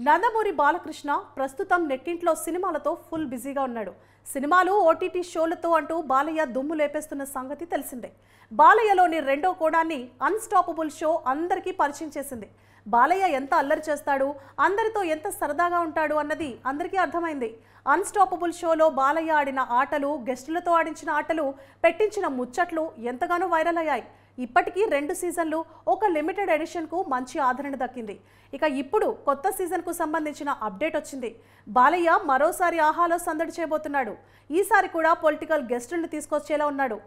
నందమూరి బాలకృష్ణ ప్రస్తుతం నెట్టింట్లో సినిమాలతో ఫుల్ బిజీగా ఉన్నాడు. సినిమాలు, ఓటీటీ షోలతో అంటూ బాలయ్య దుమ్ము లేపేస్తున్న సంగతి తెలిసిందే. బాలయ్యలోని రెండో కోణాన్ని అన్స్టాపబుల్ షో అందరికీ పరిచయం చేసింది. బాలయ్య ఎంత అల్లరి చేస్తాడు, అందరితో ఎంత సరదాగా ఉంటాడు అన్నది అందరికీ అర్థమైంది. అన్స్టాపబుల్ షోలో బాలయ్య ఆడిన ఆటలు, గెస్టులతో ఆడించిన ఆటలు, పెట్టించిన ముచ్చట్లు ఎంతగానో వైరల్ అయ్యాయి. ఇప్పటికీ 2 సీజన్లు, ఒక లిమిటెడ్ ఎడిషన్కు మంచి ఆదరణ దక్కింది. ఇక ఇప్పుడు కొత్త సీజన్కు సంబంధించిన అప్డేట్ వచ్చింది. బాలయ్య మరోసారి ఆహాలో సందడి చేయబోతున్నాడు. ఈసారి కూడా పొలిటికల్ గెస్టులను తీసుకొచ్చేలా ఉన్నాడు.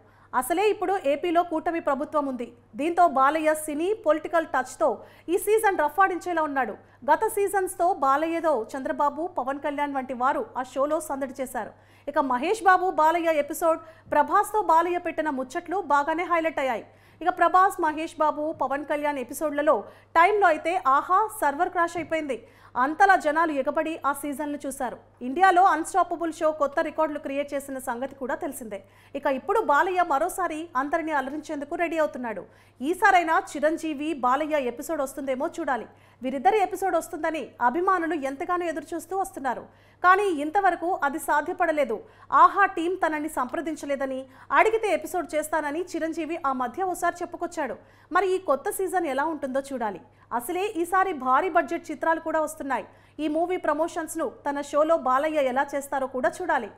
అసలే ఇప్పుడు ఏపీలో కూటమి ప్రభుత్వం ఉంది. దీంతో బాలయ్య సినీ, పొలిటికల్ టచ్తో ఈ సీజన్ రఫాడించేలా ఉన్నాడు. గత సీజన్స్తో బాలయ్యతో చంద్రబాబు, పవన్ కళ్యాణ్ వంటి వారు ఆ షోలో సందడి చేశారు. ఇక మహేష్ బాబు బాలయ్య ఎపిసోడ్, ప్రభాస్తో బాలయ్య పెట్టిన ముచ్చట్లు బాగానే హైలైట్ అయ్యాయి. ఇక ప్రభాస్, మహేష్ బాబు, పవన్ కళ్యాణ్ ఎపిసోడ్లలో టైంలో అయితే ఆహా సర్వర్ క్రాష్ అయిపోయింది. అంతలా జనాలు ఎగబడి ఆ సీజన్లు చూశారు. ఇండియాలో అన్స్టాపబుల్ షో కొత్త రికార్డులు క్రియేట్ చేసిన సంగతి కూడా తెలిసిందే. ఇక ఇప్పుడు బాలయ్య మరోసారి అందరినీ అలరించేందుకు రెడీ అవుతున్నాడు. ఈసారైనా చిరంజీవి, బాలయ్య ఎపిసోడ్ వస్తుందేమో చూడాలి. వీరిద్దరి ఎపిసోడ్ వస్తుందని అభిమానులు ఎంతగానో ఎదురుచూస్తూ వస్తున్నారు. కానీ ఇంతవరకు అది సాధ్యపడలేదు. ఆహా టీం తనని సంప్రదించలేదని, అడిగితే ఎపిసోడ్ చేస్తానని చిరంజీవి ఆ మధ్య ఓసారి చెప్పుకొచ్చాడు. మరి ఈ కొత్త సీజన్ ఎలా ఉంటుందో చూడాలి. అసలే ఈసారి భారీ బడ్జెట్ చిత్రాలు కూడా వస్తున్నాయి. ఈ మూవీ ప్రమోషన్స్ను తన షోలో బాలయ్య ఎలా చేస్తారో కూడా చూడాలి.